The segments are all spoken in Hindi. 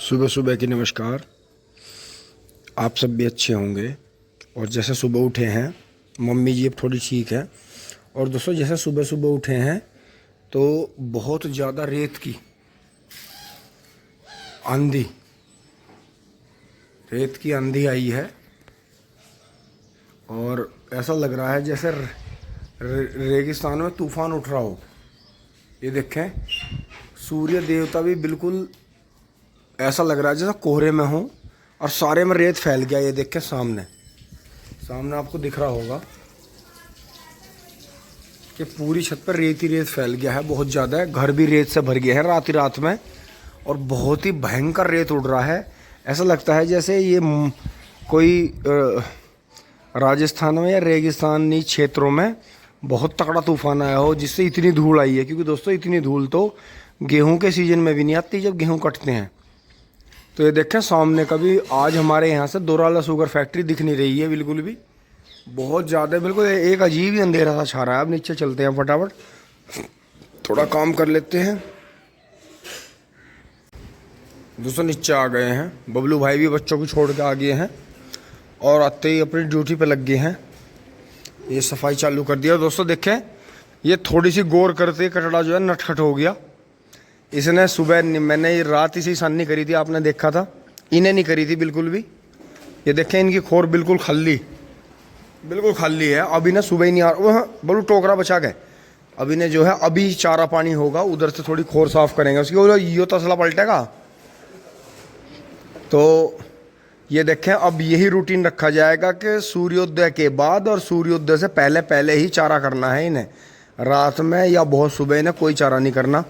सुबह सुबह की नमस्कार। आप सब भी अच्छे होंगे। और जैसे सुबह उठे हैं, मम्मी जी अब थोड़ी ठीक है। और दोस्तों जैसे सुबह सुबह उठे हैं तो बहुत ज़्यादा आंधी रेत की आंधी आई है। और ऐसा लग रहा है जैसे रेगिस्तान में तूफान उठ रहा हो। ये देखें, सूर्य देवता भी बिल्कुल ऐसा लग रहा है जैसा कोहरे में हो और सारे में रेत फैल गया। ये देखें, सामने आपको दिख रहा होगा कि पूरी छत पर रेत ही रेत फैल गया है। बहुत ज़्यादा है, घर भी रेत से भर गया है रात ही रात में। और बहुत ही भयंकर रेत उड़ रहा है। ऐसा लगता है जैसे ये कोई राजस्थान में या रेगिस्तानी क्षेत्रों में बहुत तगड़ा तूफान आया हो, जिससे इतनी धूल आई है। क्योंकि दोस्तों इतनी धूल तो गेहूं के सीजन में भी नहीं आती जब गेहूं कटते हैं। तो ये देखें, सामने कभी आज हमारे यहाँ से दोराला शुगर फैक्ट्री दिख नहीं रही है बिल्कुल भी। बहुत ज़्यादा बिल्कुल एक अजीब ही अंधेरा सा छा रहा है। अब नीचे चलते हैं, फटाफट थोड़ा काम कर लेते हैं। दोस्तों नीचे आ गए हैं, बबलू भाई भी बच्चों को छोड़ के आ गए हैं और आते ही अपनी ड्यूटी पे लग गए हैं। ये सफाई चालू कर दिया। दोस्तों देखें, ये थोड़ी सी गौर करते कचड़ा जो है नटखट हो गया। इसने सुबह मैंने रात इसी सानी करी थी, आपने देखा था। इन्हें नहीं करी थी बिल्कुल भी। ये देखें, इनकी खोर बिल्कुल खाली है। अभी ना सुबह ही नहीं आ रहा। बोलो टोकरा बचा गए। अभी ने जो है, अभी चारा पानी होगा, उधर से थोड़ी खोर साफ करेंगे उसकी। बोलो यो तसला पलटेगा। तो ये देखें, अब यही रूटीन रखा जाएगा कि सूर्योदय के बाद और सूर्योदय से पहले पहले ही चारा करना है इन्हें। रात में या बहुत सुबह इन्हें कोई चारा नहीं करना।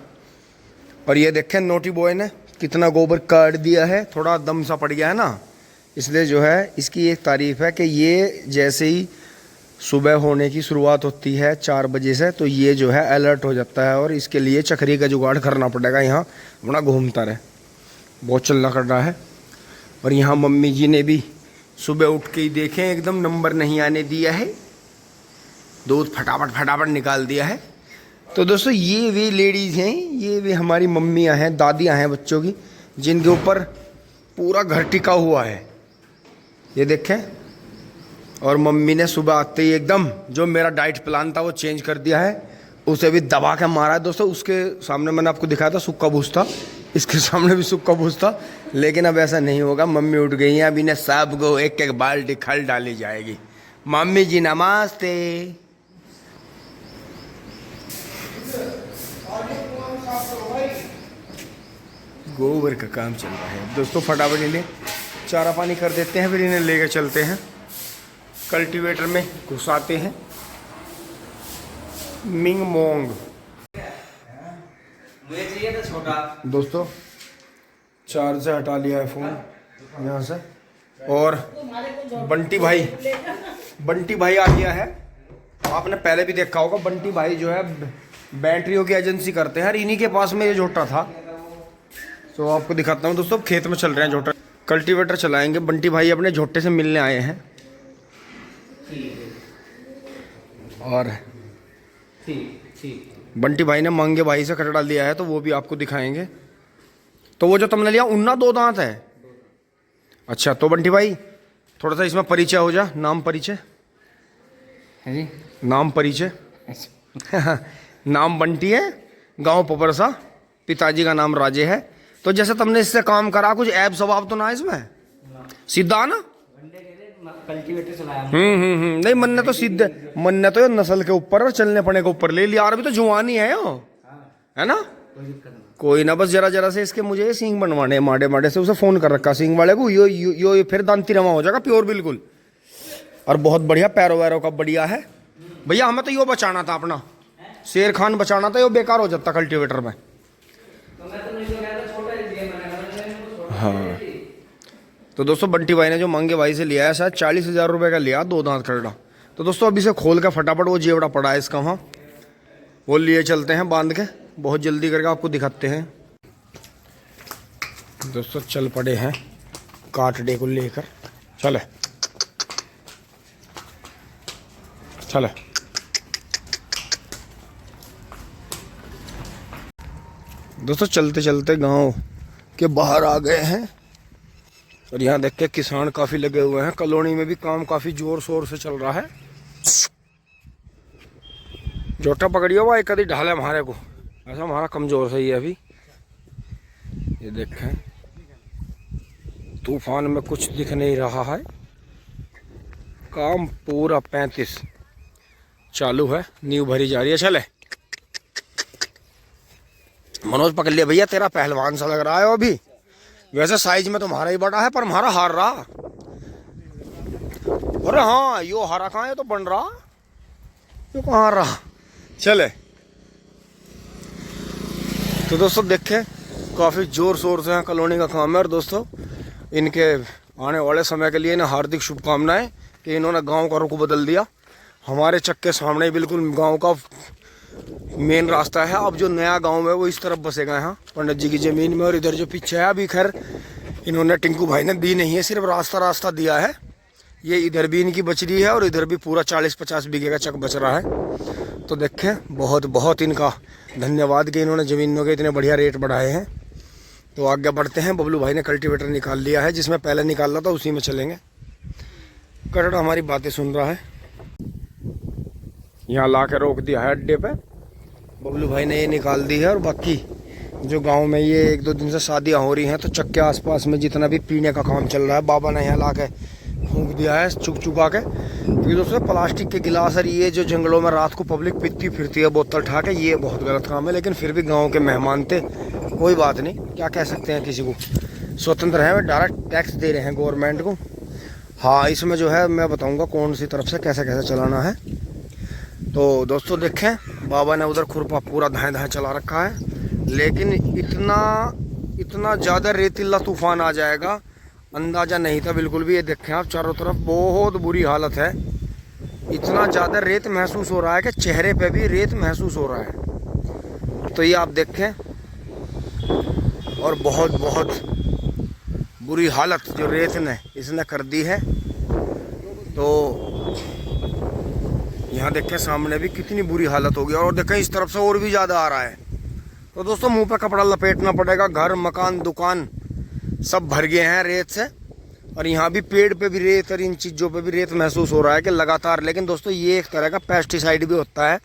और ये देखें, नोटी बॉय ने कितना गोबर काट दिया है। थोड़ा दम सा पड़ गया है ना, इसलिए जो है इसकी एक तारीफ है कि ये जैसे ही सुबह होने की शुरुआत होती है 4 बजे से, तो ये जो है अलर्ट हो जाता है। और इसके लिए चक्री का जुगाड़ करना पड़ेगा। यहाँ अपना घूमता रहे, बहुत चलना कर रहा है। और यहाँ मम्मी जी ने भी सुबह उठ के ही देखें, एकदम नंबर नहीं आने दिया है, दूध फटाफट निकाल दिया है। तो दोस्तों ये वे लेडीज़ हैं, ये वे हमारी मम्मियाँ हैं, दादियाँ हैं बच्चों की, जिनके ऊपर पूरा घर टिका हुआ है। ये देखें, और मम्मी ने सुबह आते ही एकदम जो मेरा डाइट प्लान था वो चेंज कर दिया है। उसे भी दबा के मारा है। दोस्तों उसके सामने मैंने आपको दिखाया था सूखा भूस था, इसके सामने भी सूखा भूस था। लेकिन अब ऐसा नहीं होगा। मम्मी उठ गई हैं, अभी इन्हें सब को एक एक बाल्टी खल डाली जाएगी। मम्मी जी नमस्ते। गोबर का काम चल रहा है दोस्तों। फटाफट इन्हें चारा पानी कर देते हैं, फिर इन्हें लेकर चलते हैं कल्टीवेटर में घुसाते हैं। मिंग मोंग मुझे चाहिए था छोटा। दोस्तों चार्ज से हटा लिया है फ़ोन यहाँ से। और बंटी भाई आ गया है। आपने पहले भी देखा होगा, बंटी भाई जो है बैटरियों की एजेंसी करते हैं। इन्हीं के पास में ये झोटा था, तो आपको दिखाता हूँ। दोस्तों खेत में चल रहे हैं झोटा, कल्टीवेटर चलाएंगे। बंटी भाई अपने झोटे से मिलने आए हैं। और बंटी भाई ने मंगे भाई से कचड़ा लिया है, तो वो भी आपको दिखाएंगे। तो वो जो तुमने लिया उन्ना 2 दांत है। अच्छा, तो बंटी भाई थोड़ा सा इसमें परिचय हो जा। नाम परिचय है जी? नाम परिचय नाम बंटी है, गांव पपरसा, पिताजी का नाम राजे है। तो जैसे तुमने इससे काम करा, कुछ ऐब स्वभाव तो ना इसमें? सीधा ना? कल्टीवेटर चलाया। नहीं, मन ने तो नस्ल के ऊपर और चलने पड़ने के ऊपर ले लिया। अभी तो जुआन ही है यो, है ना? कोई ना, बस जरा से इसके मुझे सींग बनवाने माड़े से। उसे फोन कर रखा सींग वाले को। यो फिर दांती रमा हो जाएगा प्योर बिल्कुल। और बहुत बढ़िया, पैरों वैरों का बढ़िया है। भैया हमें तो यो बचाना था, अपना शेर खान बचाना था। यो बेकार हो जाता कल्टीवेटर में। हाँ, तो दोस्तों बंटी भाई ने जो मंगे भाई से लिया है, शायद 40,000 रुपये का लिया, 2 दांत खड़ा। तो दोस्तों अभी से खोल के फटाफट वो जेवड़ा पड़ा है इसका वहाँ, वो लिए चलते हैं बांध के। बहुत जल्दी करके आपको दिखाते हैं। दोस्तों चल पड़े हैं काटने को लेकर। चले दोस्तों, चलते चलते गांव के बाहर आ गए हैं। और यहाँ देख के किसान काफी लगे हुए हैं, कॉलोनी में भी काम काफी जोर शोर से चल रहा है। जोटा पकड़ियो भाई, कभी ढाले हमारे को, ऐसा हमारा कमजोर सही है अभी। ये देखें तूफान में कुछ दिख नहीं रहा है, काम पूरा 35 चालू है, नींव भरी जा रही है। चले मनोज पकड़ लिया भैया, तेरा पहलवान सा लग रहा है अभी। वैसे साइज में तुम्हारा ही बड़ा है, पर हमारा हार रहा। अरे हाँ, यो हारा कहाँ है, तो बन रहा, यो कहाँ रहा। चले तो दोस्तों देखें काफ़ी ज़ोर शोर से यहाँ कॉलोनी का काम है। और दोस्तों इनके आने वाले समय के लिए इन्हें हार्दिक शुभकामनाएं कि इन्होंने गांव का रुख बदल दिया। हमारे चक के सामने ही बिल्कुल गांव का मेन रास्ता है। अब जो नया गांव है वो इस तरफ बसेगा यहाँ पंडित जी की ज़मीन में। और इधर जो पीछे है, अभी खैर इन्होंने टिंकू भाई ने दी नहीं है, सिर्फ रास्ता दिया है। ये इधर भी इनकी बच रही है और इधर भी पूरा 40-50 बीघे का चक बच रहा है। तो देखें बहुत बहुत इनका धन्यवाद कि इन्होंने ज़मीनों के इतने बढ़िया रेट बढ़ाए हैं। तो आगे बढ़ते हैं। बबलू भाई ने कल्टीवेटर निकाल लिया है, जिसमें पहले निकाला था उसी में चलेंगे। कटड़ा हमारी बातें सुन रहा है, यहाँ ला के रोक दिया है अड्डे पे। बबलू भाई ने ये निकाल दी है। और बाकी जो गांव में ये 1-2 दिन से शादियां हो रही हैं, तो चक के आसपास में जितना भी पीने का काम चल रहा है, बाबा ने यहाँ ला के फूंक दिया है चुका के। क्योंकि दोस्तों प्लास्टिक के गिलास और ये जो जंगलों में रात को पब्लिक पीती फिरती है बोतल उठा के, ये बहुत गलत काम है। लेकिन फिर भी गाँव के मेहमान थे, कोई बात नहीं, क्या कह सकते हैं, किसी को स्वतंत्र है। डायरेक्ट टैक्स दे रहे हैं गवर्नमेंट को। हाँ, इसमें जो है मैं बताऊंगा कौन सी तरफ से कैसे कैसे चलाना है। तो दोस्तों देखें बाबा ने उधर खुरपा पूरा धाएं चला रखा है। लेकिन इतना ज़्यादा रेतीला तूफान आ जाएगा अंदाज़ा नहीं था बिल्कुल भी। ये देखें आप, चारों तरफ बहुत बुरी हालत है। इतना ज़्यादा रेत महसूस हो रहा है कि चेहरे पे भी रेत महसूस हो रहा है। तो ये आप देखें, और बहुत बहुत बुरी हालत जो रेत ने इसने कर दी है। तो यहाँ देखें सामने भी कितनी बुरी हालत होगी, और देखें इस तरफ से और भी ज़्यादा आ रहा है। तो दोस्तों मुंह पे कपड़ा लपेटना पड़ेगा, घर मकान दुकान सब भर गए हैं रेत से। और यहाँ भी पेड़ पे भी रेत और इन चीज़ों पे भी रेत महसूस हो रहा है कि लगातार। लेकिन दोस्तों ये एक तरह का पेस्टिसाइड भी होता है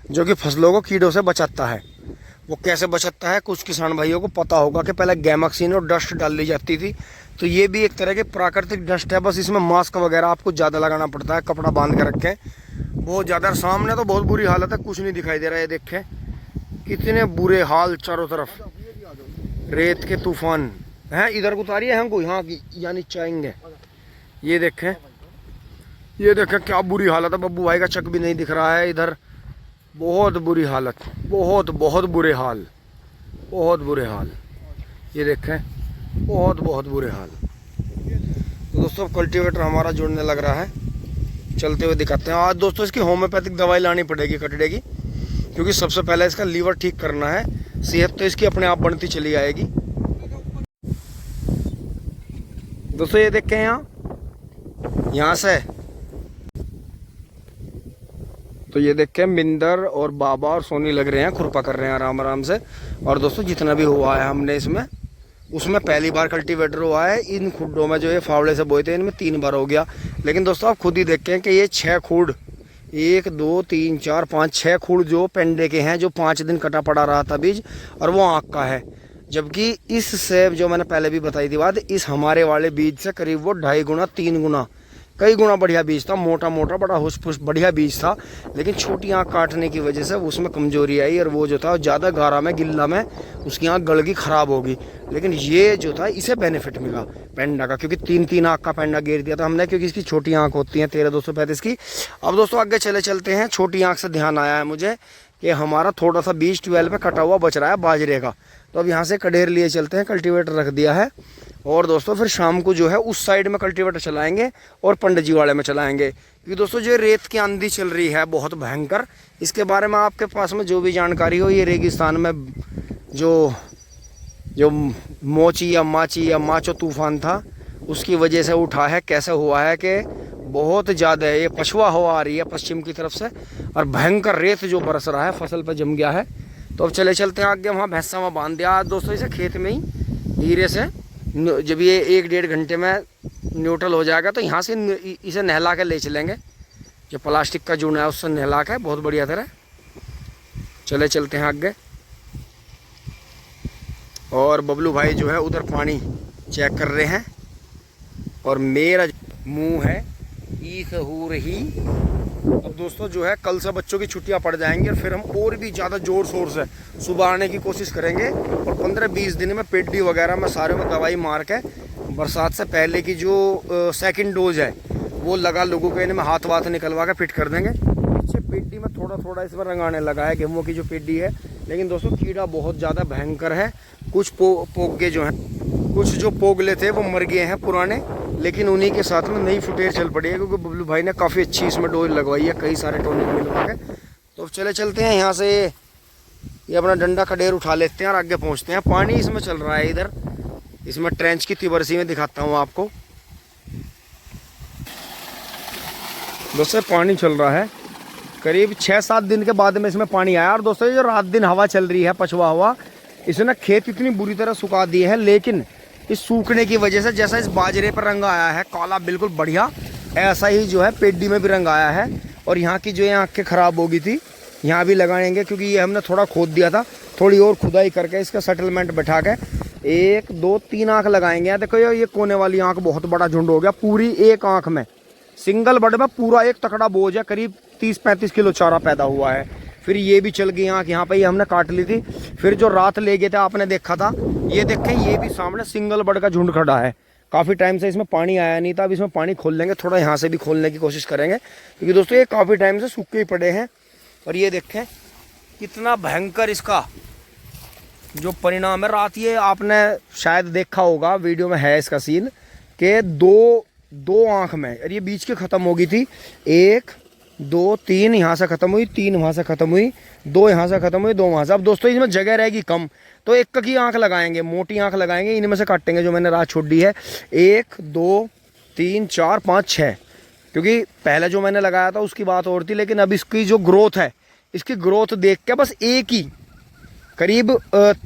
जो कि फसलों को कीड़ों से बचाता है। वो कैसे बचाता है, कुछ किसान भाइयों को पता होगा कि पहले गैमक्सीन और डस्ट डाल दी जाती थी। तो ये भी एक तरह की प्राकृतिक डस्ट है, बस इसमें मास्क वगैरह आपको ज़्यादा लगाना पड़ता है, कपड़ा बांध के रखें। बहुत ज़्यादा सामने तो बहुत बुरी हालत है, कुछ नहीं दिखाई दे रहा है। देखें कितने बुरे हाल, चारों तरफ रेत के तूफान हैं। इधर उतारिए हमको, यहाँ की यानी चाहेंगे। ये देखें क्या बुरी हालत है। बब्बू भाई का चक भी नहीं दिख रहा है इधर। बहुत बुरी हालत, बहुत बहुत बुरे हाल, बहुत बुरे हाल। ये देखें बहुत बहुत बुरे हाल। तो दोस्तों कल्टीवेटर हमारा जुड़ने लग रहा है, चलते हुए दिखाते हैं। आज दोस्तों इसकी होम्योपैथिक दवाई लानी पड़ेगी कटड़े की, क्योंकि सबसे पहले इसका लीवर ठीक करना है। सेहत तो इसकी अपने आप बनती चली आएगी। दोस्तों ये देखें यहाँ से, तो ये देखें मिंदर और बाबा और सोनी लग रहे हैं, खुरपा कर रहे हैं आराम आराम से। और दोस्तों जितना भी हुआ है हमने इसमें, उसमें पहली बार कल्टीवेटर हुआ है। इन खुड्डों में जो ये फावड़े से बोए थे, इनमें 3 बार हो गया। लेकिन दोस्तों आप खुद ही देखें कि ये 6 खूड़, 1 2 3 4 5 6 खूड़ जो पेंडे के हैं, जो 5 दिन कटा पड़ा रहा था बीज, और वो आँख का है। जबकि इससे जो मैंने पहले भी बताई थी बात, इस हमारे वाले बीज से करीब वो 2.5 गुना 3 गुना कई गुना बढ़िया बीज था। मोटा मोटा बड़ा हुस फुस बढ़िया बीज था। लेकिन छोटी आँख काटने की वजह से उसमें कमजोरी आई, और वो जो था ज़्यादा गारा में गिल्ला में उसकी आँख गल गई, ख़राब होगी। लेकिन ये जो था इसे बेनिफिट मिला पेंडा का, क्योंकि 3-3 आँख का पेंडा घेर दिया था हमने, क्योंकि इसकी छोटी आँख होती है 13-235 की। अब दोस्तों आगे चलते हैं। छोटी आँख से ध्यान आया है मुझे कि हमारा थोड़ा सा बीज 12 पे कटा हुआ बच रहा है बाजरे का। तो अब यहाँ से कडेर लिए चलते हैं, कल्टीवेटर रख दिया है। और दोस्तों फिर शाम को जो है उस साइड में कल्टीवेटर चलाएंगे और पंडित जी वाले में चलाएंगे। क्योंकि दोस्तों जो रेत की आंधी चल रही है बहुत भयंकर, इसके बारे में आपके पास में जो भी जानकारी हो, ये रेगिस्तान में जो मोची या माची या माचो तूफान था उसकी वजह से उठा है। कैसे हुआ है कि बहुत ज़्यादा ये पछुआ हवा आ रही है पश्चिम की तरफ से, और भयंकर रेत जो बरस रहा है फसल पर जम गया है। तो अब चलते हैं आगे। वहाँ भैंसा वहाँ बांध दिया दोस्तों इसे खेत में ही, हीरे से जब ये 1-1.5 घंटे में न्यूट्रल हो जाएगा तो यहाँ से इसे नहला के ले चलेंगे। जो प्लास्टिक का जूना है उससे नहला के बहुत बढ़िया तरह चलते हैं आगे। और बबलू भाई जो है उधर पानी चेक कर रहे हैं और मेरा मुंह है ईस हो रही। अब दोस्तों जो है कल से बच्चों की छुट्टियां पड़ जाएंगी और फिर हम और भी ज़्यादा ज़ोर शोर से सुबह आने की कोशिश करेंगे और 15-20 दिन में पेडी वगैरह में सारे में दवाई मार के बरसात से पहले की जो सेकंड डोज है वो लगा लोगों के इनमें हाथ वाथ निकलवा के फिट कर देंगे। पीछे पेडी में थोड़ा इसमें रंग आने लगा है गेहूँ की जो पेडी है, लेकिन दोस्तों कीड़ा बहुत ज़्यादा भयंकर है। कुछ पोगे जो हैं, कुछ जो पोगले थे वो मर गए हैं पुराने, लेकिन उन्हीं के साथ में नई फुटेज चल पड़ी है क्योंकि बबलू भाई ने काफ़ी अच्छी इसमें डोज लगवाई है कई सारे टॉनिक मिलवा के। तो चलते हैं यहाँ से ये अपना डंडा खडेर उठा लेते हैं और आगे पहुँचते हैं। पानी इसमें चल रहा है इधर, इसमें ट्रेंच की तिबरसी में दिखाता हूँ आपको। दोस्तों पानी चल रहा है करीब 6-7 दिन के बाद में इसमें पानी आया। और दोस्तों ये जो रात दिन हवा चल रही है पछुआ हवा, इसने खेत इतनी बुरी तरह सुखा दिए हैं, लेकिन इस सूखने की वजह से जैसा इस बाजरे पर रंग आया है काला बिल्कुल बढ़िया, ऐसा ही जो है पेडी में भी रंग आया है। और यहाँ की जो आँखें ख़राब हो गई थी यहाँ भी लगाएंगे क्योंकि ये हमने थोड़ा खोद दिया था, थोड़ी और खुदाई करके इसका सेटलमेंट बैठा के 1 2 3 आँख लगाएंगे। देखो ये कोने वाली आँख बहुत बड़ा झुंड हो गया, पूरी एक आँख में सिंगल बड में पूरा एक तकड़ा बोझ है, करीब 30-35 किलो चारा पैदा हुआ है। फिर ये भी चल गई आँख, यहाँ पे ये हमने काट ली थी। फिर जो रात ले गए थे आपने देखा था, ये देखें ये भी सामने सिंगल बड का झुंड खड़ा है। काफ़ी टाइम से इसमें पानी आया नहीं था, अब इसमें पानी खोल लेंगे, थोड़ा यहाँ से भी खोलने की कोशिश करेंगे क्योंकि दोस्तों ये काफ़ी टाइम से सूखे ही पड़े हैं। और ये देखें कितना भयंकर इसका जो परिणाम है। रात ये आपने शायद देखा होगा, वीडियो में है इसका सीन कि दो आँख में, और ये बीच की ख़त्म हो गई थी, 1 2 3 यहाँ से ख़त्म हुई, 3 वहाँ से ख़त्म हुई, 2 यहाँ से ख़त्म हुई, 2 वहाँ से। अब दोस्तों इसमें जगह रहेगी कम तो एक की आँख लगाएंगे, मोटी आँख लगाएंगे, इनमें से काटेंगे जो मैंने रात छोड़ दी है। 1 2 3 4 5 6, क्योंकि पहले जो मैंने लगाया था उसकी बात और थी, लेकिन अब इसकी जो ग्रोथ है, इसकी ग्रोथ देख के बस एक ही करीब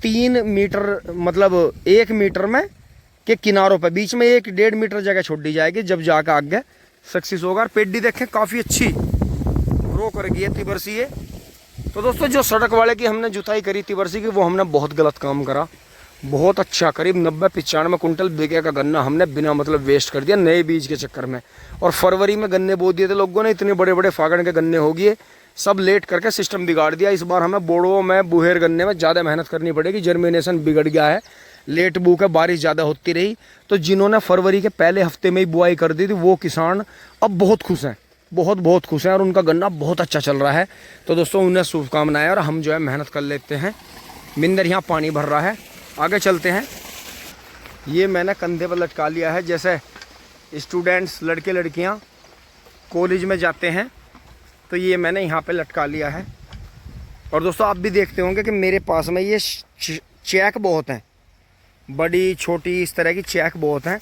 3 मीटर मतलब 1 मीटर में के किनारों पर बीच में 1-1.5 मीटर जगह छोड़ दी जाएगी, जब जाकर आगे सक्सेस होगा। और पेडी देखें काफ़ी अच्छी ग्रो कर गई है तिबरसी है। तो दोस्तों जो सड़क वाले की हमने जुताई करी तिबरसी की, वो हमने बहुत गलत काम करा, बहुत अच्छा करीब 90-95 कुंटल बिके का गन्ना हमने बिना मतलब वेस्ट कर दिया नए बीज के चक्कर में। और फरवरी में गन्ने बो दिए थे लोगों ने, इतने बड़े बड़े फागण के गन्ने हो गए, सब लेट करके सिस्टम बिगाड़ दिया। इस बार हमें बोड़ों में बुहेर गन्ने में ज़्यादा मेहनत करनी पड़ेगी, जर्मिनेशन बिगड़ गया है, लेट बू के बारिश ज़्यादा होती रही। तो जिन्होंने फरवरी के पहले हफ्ते में ही बुआई कर दी थी वो किसान अब बहुत खुश हैं, बहुत खुश हैं और उनका गन्ना बहुत अच्छा चल रहा है। तो दोस्तों उन्हें शुभकामनाएं, और हम जो है मेहनत कर लेते हैं। मिंदर यहाँ पानी भर रहा है, आगे चलते हैं। ये मैंने कंधे पर लटका लिया है, जैसे स्टूडेंट्स लड़के लड़कियाँ कॉलेज में जाते हैं तो ये मैंने यहाँ पे लटका लिया है। और दोस्तों आप भी देखते होंगे कि मेरे पास में ये चेक बहुत हैं, बड़ी छोटी इस तरह की चेक बहुत हैं।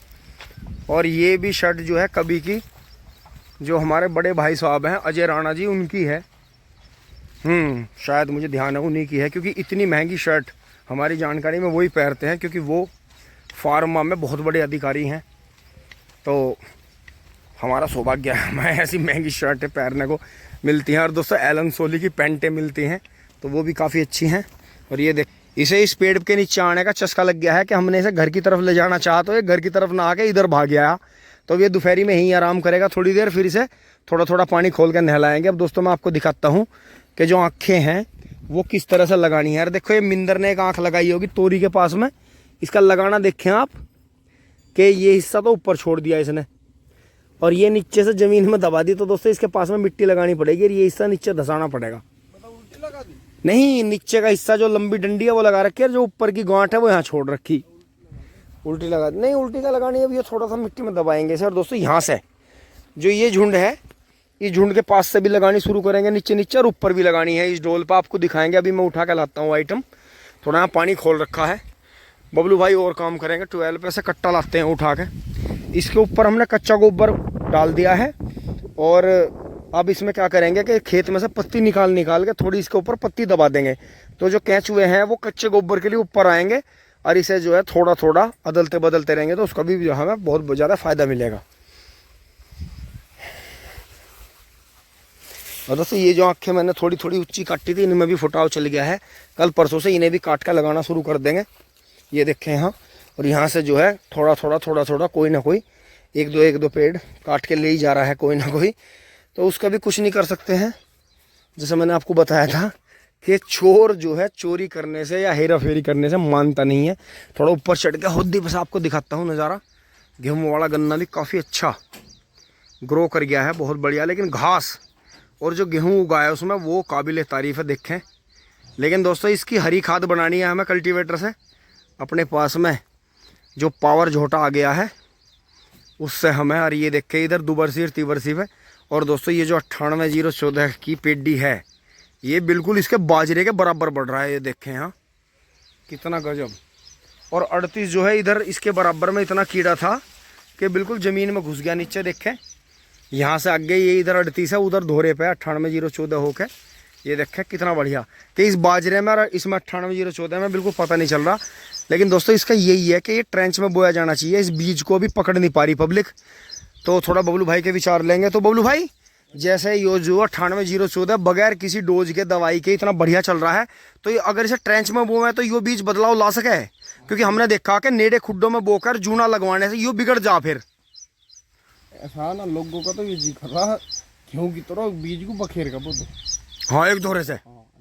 और ये भी शर्ट जो है कभी की जो हमारे बड़े भाई साहब हैं अजय राणा जी, उनकी है, शायद मुझे ध्यान है उन्हीं की है, क्योंकि इतनी महंगी शर्ट हमारी जानकारी में वही पहनते हैं क्योंकि वो फार्मा में बहुत बड़े अधिकारी हैं। तो हमारा सौभाग्य है हमें ऐसी महंगी शर्टें पहनने को मिलती हैं। और दोस्तों एलन सोली की पैंटें मिलती हैं तो वो भी काफ़ी अच्छी हैं। और ये देख, इसे इस पेड़ के नीचे आने का चस्का लग गया है कि हमने इसे घर की तरफ ले जाना चाहा तो ये घर की तरफ ना आके इधर भाग गया। तो ये दोपहरी में ही आराम करेगा थोड़ी देर, फिर इसे थोड़ा थोड़ा पानी खोल कर नहलाएंगे। अब दोस्तों मैं आपको दिखाता हूँ कि जो आँखें हैं वो किस तरह से लगानी है। यार देखो ये मिंदर ने एक आँख लगाई होगी तोरी के पास में, इसका लगाना देखें आप कि ये हिस्सा तो ऊपर छोड़ दिया इसने और ये नीचे से ज़मीन में दबा दी। तो दोस्तों इसके पास में मिट्टी लगानी पड़ेगी और ये हिस्सा नीचे धसाना पड़ेगा। नहीं, नीचे का हिस्सा जो लंबी डंडी है वो लगा रखी है, जो ऊपर की गांठ है वो यहाँ छोड़ रखी। उल्टी लगा नहीं, उल्टी का लगानी है, अब ये थोड़ा सा मिट्टी में दबाएंगे इसे। और दोस्तों यहाँ से जो ये झुंड है, इस झुंड के पास से भी लगानी शुरू करेंगे नीचे नीचे, और ऊपर भी लगानी है। इस डोल पर आपको दिखाएंगे, अभी मैं उठा के लाता हूँ आइटम। थोड़ा यहाँ पानी खोल रखा है, बबलू भाई और काम करेंगे। 12 पे से कट्टा लाते हैं उठा के, इसके ऊपर हमने कच्चा गोबर डाल दिया है। और अब इसमें क्या करेंगे कि खेत में से पत्ती निकाल के थोड़ी इसके ऊपर पत्ती दबा देंगे, तो जो केंचुए हैं वो कच्चे गोबर के लिए ऊपर आएंगे और इसे जो है थोड़ा थोड़ा अदलते बदलते रहेंगे तो उसका भी जो हमें बहुत ज़्यादा फ़ायदा मिलेगा। और दोस्तों ये जो आँखें मैंने थोड़ी थोड़ी ऊंची काटी थी, इनमें भी फुटाव चल गया है। कल परसों से इन्हें भी काट कर लगाना शुरू कर देंगे। ये देखें यहाँ, और यहाँ से जो है थोड़ा थोड़ा कोई ना कोई एक दो पेड़ काट के ले ही जा रहा है कोई ना कोई, तो उसका भी कुछ नहीं कर सकते हैं। जैसे मैंने आपको बताया था कि चोर जो है चोरी करने से या हेरा फेरी करने से मानता नहीं है। थोड़ा ऊपर चढ़ के खुद ही बस आपको दिखाता हूँ नज़ारा। गेहूँ वाला गन्ना भी काफ़ी अच्छा ग्रो कर गया है, बहुत बढ़िया। लेकिन घास और जो गेहूँ उगाया उसमें वो काबिल तारीफ़ है, देखें। लेकिन दोस्तों इसकी हरी खाद बनानी है हमें कल्टीवेटर से। अपने पास में जो पावर झोटा आ गया है उससे हमें, और ये देखें इधर दुबरसी तिबरसी है। और दोस्तों ये जो 98-014 की पेडी है ये बिल्कुल इसके बाजरे के बराबर बढ़ रहा है। ये देखें यहाँ कितना गजब। और 38 जो है इधर इसके बराबर में इतना कीड़ा था कि बिल्कुल ज़मीन में घुस गया नीचे। देखें यहाँ से आगे ये इधर 38 है, उधर धोरे पे 98-014 होकर। ये देखें कितना बढ़िया कि इस बाजरे में और इसमें 98-014 में बिल्कुल पता नहीं चल रहा। लेकिन दोस्तों इसका यही है कि ये ट्रेंच में बोया जाना चाहिए। इस बीज को भी पकड़ नहीं पा रही पब्लिक, तो थोड़ा बबलू भाई के विचार लेंगे। तो बबलू भाई जैसे ये जो 98-014 बगैर किसी डोज के दवाई के इतना बढ़िया चल रहा है, तो ये अगर इसे ट्रेंच में बोए तो ये बीज बदलाव ला सके? क्योंकि हमने देखा कि नेड़े खुड्डों में बोकर जूना लगवाने से ये बिगड़ जा। फिर ऐसा ना लोगों का तो ये जी कर रहा गेहूं की तरह बीज को बखेर का बोलो। हाँ एक धोरे से,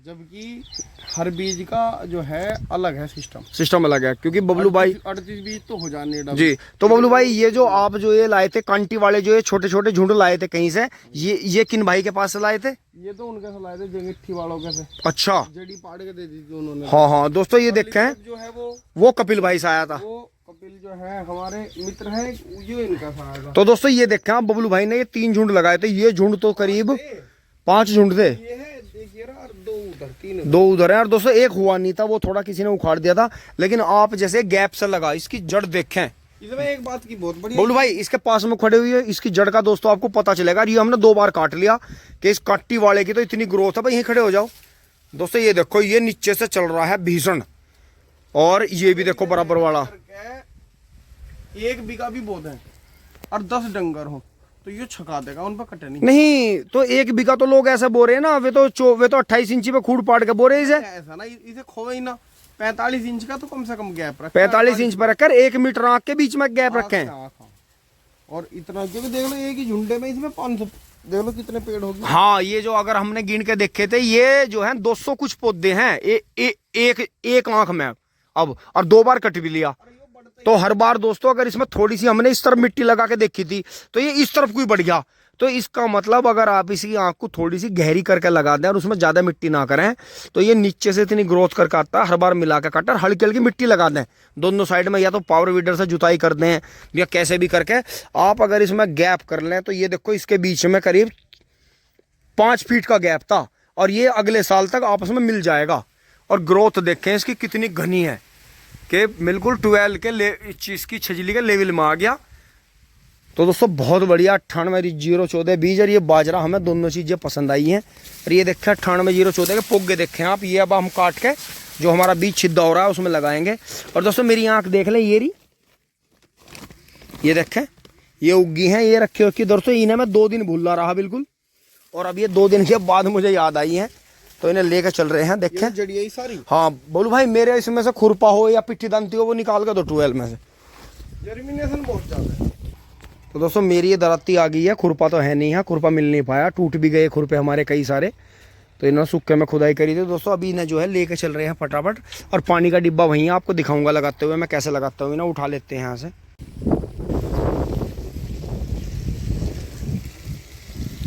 जबकि हर बीज का जो है अलग है सिस्टम अलग है। क्योंकि बबलू भाई 38 बीज तो हो जाने जी। तो बबलू भाई ये जो आप जो ये लाए थे कांटी वाले जो ये छोटे छोटे झुंड लाए थे कहीं से, ये किन भाई के पास से लाए थे? ये तो उनके से लाए थे जंगिट्ठी वालों के से। अच्छा, जड़ी पाड़ के दे दी थी उन्होंने। हाँ दोस्तों ये देखें जो है वो कपिल भाई से आया था। वो कपिल जो है हमारे मित्र है, ये इनका से आया था। तो दोस्तों ये देखें आप, बबलू भाई ने ये 3 झुंड लगाए थे। ये झुंड तो करीब 5 झुंड थे। ये है देखिए ना, 2 उधर है। और दोस्तों एक हुआ नहीं था, वो थोड़ा किसी ने उखाड़ दिया था। लेकिन आप जैसे गैप से लगा, इसकी जड़ देखें। इसमें एक बात की बहुत बड़ी बबलू भाई इसके पास में खड़े हुए इसकी जड़ का दोस्तों आपको पता चलेगा। ये हमने 2 बार काट लिया कि इस काटी वाले की तो इतनी ग्रोथ है। भाई यहीं खड़े हो जाओ दोस्तों। ये देखो ये नीचे से चल रहा है भीषण, और ये भी देखो बराबर वाला। 1 बीघा भी बहुत है और 10 डंगर हो तो ये छका देगा, उन पर कटे नहीं। तो 1 बीघा तो लोग ऐसे बोरे हैं ना, वे तो 28 इंची पे खूड़ पाड़ के बोरे इसे। ऐसा ना, इसे खोए ही ना। 45 इंच का तो कम से कम गैप रखें। 45 इंच पर रखकर 1 मीटर आंख के बीच में गैप रखें। और इतना, क्योंकि देख लो एक ही झुंडे में इसमें 500 देख लो कितने पेड़ होंगे। हाँ ये जो अगर हमने गिन के देखे थे ये जो है 200 कुछ पौधे हैं एक आंख में अब, और 2 बार कट भी लिया। तो हर बार दोस्तों अगर इसमें थोड़ी सी हमने इस तरफ मिट्टी लगा के देखी थी तो ये इस तरफ कोई बढ़ गया। तो इसका मतलब अगर आप इसी आंख को थोड़ी सी गहरी करके लगा दें और उसमें ज़्यादा मिट्टी ना करें तो ये नीचे से इतनी ग्रोथ करके आता है। हर बार मिला के काट, हल्की हल्की मिट्टी लगा दें दोनों साइड में, या तो पावर वीडर से जुताई कर दें या कैसे भी करके आप अगर इसमें गैप कर लें। तो ये देखो इसके बीच में करीब 5 फीट का गैप था, और ये अगले साल तक आपस में मिल जाएगा। और ग्रोथ देखें इसकी कितनी घनी है कि बिल्कुल 12 के चीज़ की छजली के लेवल में आ गया। तो दोस्तों बहुत बढ़िया 98-014 बीज, और ये बाजरा हमें दोनों चीज़ें पसंद आई हैं। और ये देखें 98-014 के पोगे देखें आप। ये अब हम काट के जो हमारा बीज छिद्दा हो रहा है उसमें लगाएंगे। और दोस्तों मेरी आँख देख लें, ये देखें ये उगी हैं, ये रखे रखी। दोस्तों इन्हें मैं 2 दिन भूला रहा बिल्कुल, और अब ये 2 दिन के बाद मुझे याद आई है तो इन्हें लेकर चल रहे हैं। देखें जड़िया ही सारी। हाँ बोलू भाई मेरे इसमें से खुरपा हो या पिट्ठी दंती हो वो निकाल कर दो 12 में से। जर्मिनेशन बहुत ज़्यादा है। तो दोस्तों मेरी ये दराती आ गई है, खुरपा तो है नहीं है, खुरपा मिल नहीं पाया, टूट भी गए खुरपे हमारे कई सारे। तो इन्होंने सूखे में खुदाई करी थी दोस्तों। अभी इन्हें जो है लेके चल रहे हैं फटाफट। और पानी का डिब्बा वहीं है, आपको दिखाऊंगा लगाते हुए मैं कैसे लगाता हूँ। इन्हें उठा लेते हैं यहाँ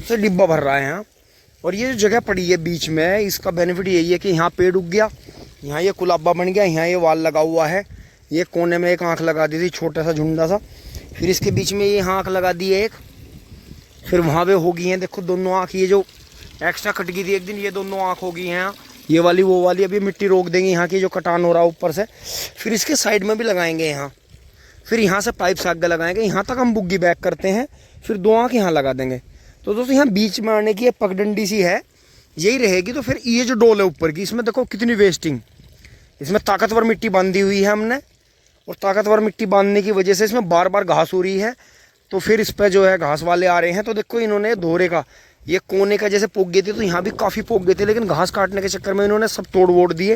से डिब्बा भर रहा है यहाँ। और ये जो जगह पड़ी है बीच में, इसका बेनिफिट यही है कि यहाँ पेड़ उग गया, यहाँ ये कुलाबा बन गया, यहाँ ये वाल लगा हुआ है। ये कोने में एक आँख लगा दी थी छोटा सा झुंडा सा, फिर इसके बीच में ये आँख लगा दी है एक, फिर वहाँ पे हो गई हैं देखो दोनों आँख। ये जो एक्स्ट्रा कट गई थी एक दिन, ये दोनों आँख हो गई हैं, ये वाली वो वाली। अभी मिट्टी रोक देंगे यहाँ की जो कटान हो रहा है ऊपर से। फिर इसके साइड में भी लगाएंगे यहाँ, फिर यहाँ से पाइप से आगे लगाएंगे। यहाँ तक हम बुग्गी बैक करते हैं, फिर 2 आँख यहाँ लगा देंगे। तो दोस्तों यहाँ बीच में आने की एक पगडंडी सी है, यही रहेगी। तो फिर ये जो डोल है ऊपर की, इसमें देखो कितनी वेस्टिंग, इसमें ताकतवर मिट्टी बांधी हुई है हमने, और ताकतवर मिट्टी बांधने की वजह से इसमें बार बार घास हो रही है। तो फिर इस पर जो है घास वाले आ रहे हैं। तो देखो इन्होंने दोहरे का ये कोने का जैसे पोग गए थे, तो यहाँ भी काफ़ी पोग गए थे, लेकिन घास काटने के चक्कर में इन्होंने सब तोड़ वोड़ दिए।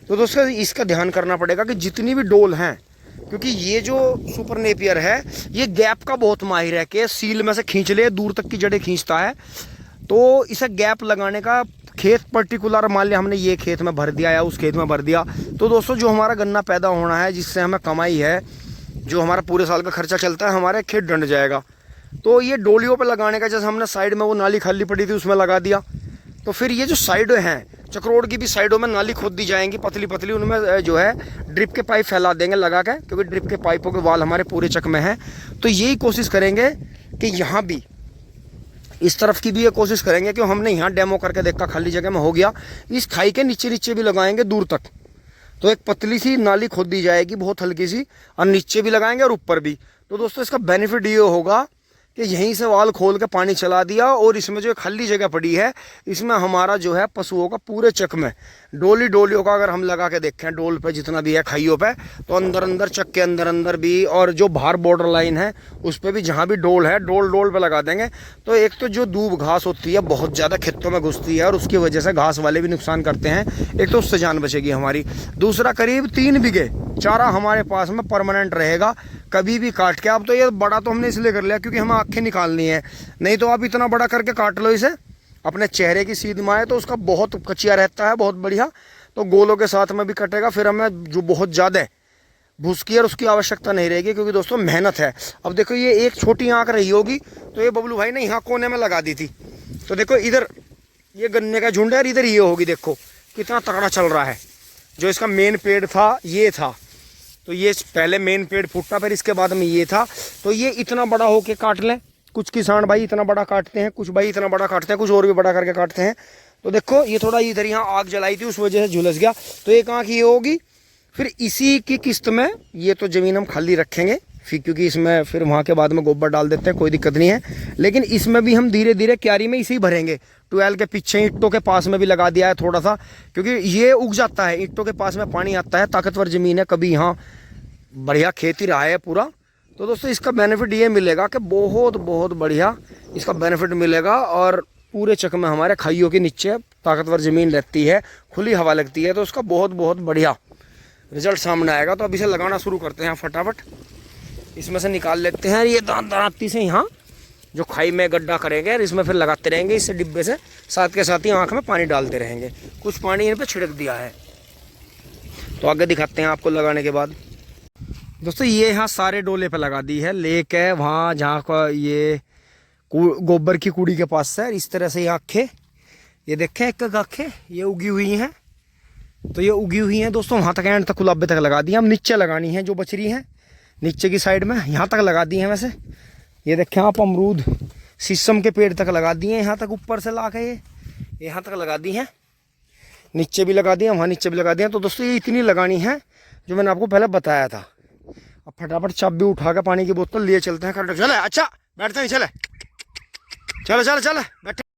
तो दोस्तों इसका ध्यान करना पड़ेगा कि जितनी भी डोल हैं, क्योंकि ये जो सुपर नेपियर है ये गैप का बहुत माहिर है कि सील में से खींच ले, दूर तक की जड़ें खींचता है। तो इसे गैप लगाने का खेत पर्टिकुलर, मान लिया हमने ये खेत में भर दिया या उस खेत में भर दिया, तो दोस्तों जो हमारा गन्ना पैदा होना है, जिससे हमें कमाई है, जो हमारा पूरे साल का खर्चा चलता है, हमारे खेत डंड जाएगा। तो ये डोलियों पे लगाने का, जैसे हमने साइड में वो नाली खाली पड़ी थी उसमें लगा दिया। तो फिर ये जो साइड हैं चक्रोड की भी साइडों में नाली खोद दी जाएंगी पतली पतली, उनमें जो है ड्रिप के पाइप फैला देंगे लगा के, क्योंकि ड्रिप के पाइपों के वाल हमारे पूरे चक में हैं। तो यही कोशिश करेंगे कि यहाँ भी इस तरफ की भी ये कोशिश करेंगे कि हमने यहाँ डेमो करके देखा, खाली जगह में हो गया, इस खाई के नीचे नीचे भी लगाएंगे दूर तक। तो एक पतली सी नाली खोद दी जाएगी बहुत हल्की सी, और नीचे भी लगाएंगे और ऊपर भी। तो दोस्तों इसका बेनिफिट ये होगा कि यहीं से वाल खोल के पानी चला दिया, और इसमें जो खाली जगह पड़ी है इसमें हमारा जो है पशुओं का पूरे चक में डोलियों का अगर हम लगा के देखें, डोल पे जितना भी है खाइयों पे, तो अंदर अंदर चक के अंदर अंदर भी, और जो बाहर बॉर्डर लाइन है उस पर भी जहाँ भी डोल है डोल पे लगा देंगे। तो एक तो जो दूब घास होती है बहुत ज़्यादा खेतों में घुसती है, और उसकी वजह से घास वाले भी नुकसान करते हैं, एक तो उससे जान बचेगी हमारी। दूसरा करीब 3 बीघे चारा हमारे पास में परमानेंट रहेगा, कभी भी काट के। अब तो ये बड़ा तो हमने इसलिए कर लिया क्योंकि हमें आँखें निकालनी है, नहीं तो आप इतना बड़ा करके काट लो इसे अपने चेहरे की सीध में आए तो उसका बहुत कचिया रहता है, बहुत बढ़िया। तो गोलों के साथ में भी कटेगा, फिर हमें जो बहुत ज़्यादा भूस की और उसकी आवश्यकता नहीं रहेगी, क्योंकि दोस्तों मेहनत है। अब देखो ये एक छोटी आँख रही होगी, तो ये बबलू भाई ने यहाँ कोने में लगा दी थी। तो देखो इधर ये गन्ने का झुंड है, और इधर ये होगी, देखो कितना तगड़ा चल रहा है। जो इसका मेन पेड़ था ये था, तो ये पहले मेन पेड़ फूटा, फिर इसके बाद में ये था। तो ये इतना बड़ा होके काट लें, कुछ किसान भाई इतना बड़ा काटते हैं, कुछ भाई इतना बड़ा काटते हैं, कुछ और भी बड़ा करके काटते हैं। तो देखो ये थोड़ा इधर यहाँ आग जलाई थी, उस वजह से झुलस गया, तो एक आँख ये होगी। फिर इसी की किस्त में ये तो ज़मीन हम खाली रखेंगे फिर, क्योंकि इसमें फिर वहाँ के बाद में गोबर डाल देते हैं, कोई दिक्कत नहीं है। लेकिन इसमें भी हम धीरे धीरे क्यारी में इसी भरेंगे। ट्वेल के पीछे ईंटों के पास में भी लगा दिया है थोड़ा सा, क्योंकि ये उग जाता है, ईंटों के पास में पानी आता है, ताकतवर ज़मीन है, कभी यहाँ बढ़िया खेती रहा है पूरा। तो दोस्तों इसका बेनिफिट ये मिलेगा कि बहुत बहुत बढ़िया इसका बेनिफिट मिलेगा, और पूरे चक में हमारे खाइयों के नीचे ताकतवर ज़मीन रहती है, खुली हवा लगती है, तो उसका बहुत बहुत बढ़िया रिजल्ट सामने आएगा। तो अब इसे लगाना शुरू करते हैं फटाफट, इसमें से निकाल लेते हैं ये दांती से, यहाँ जो खाई में गड्ढा करेंगे और इसमें फिर लगाते रहेंगे इससे डिब्बे से, साथ के साथ ही आँख में पानी डालते रहेंगे। कुछ पानी इन पर छिड़क दिया है, तो आगे दिखाते हैं आपको लगाने के बाद। दोस्तों ये यहाँ सारे डोले पे लगा दी है, लेक है वहाँ जहाँ का ये गोबर की कूड़ी के पास है। इस तरह से ये आँखें, ये देखें एक आँखें ये उगी हुई हैं, तो ये उगी हुई हैं दोस्तों, वहाँ तक एंड तक गुलाबे तक लगा दी। हम नीचे लगानी है जो बच रही हैं, नीचे की साइड में यहाँ तक लगा दी हैं। वैसे ये देखें आप अमरूद शीशम के पेड़ तक लगा दिए यहाँ तक, ऊपर से ला के ये यहाँ तक लगा दी हैं, नीचे भी लगा दिए, वहाँ नीचे भी लगा दिए। तो दोस्तों ये इतनी लगानी है जो मैंने आपको पहले बताया था। अब फटाफट चाबी उठा के पानी की बोतल लिए चलते हैं, चले। अच्छा बैठते हैं, चले चलो चलो चलो बैठे।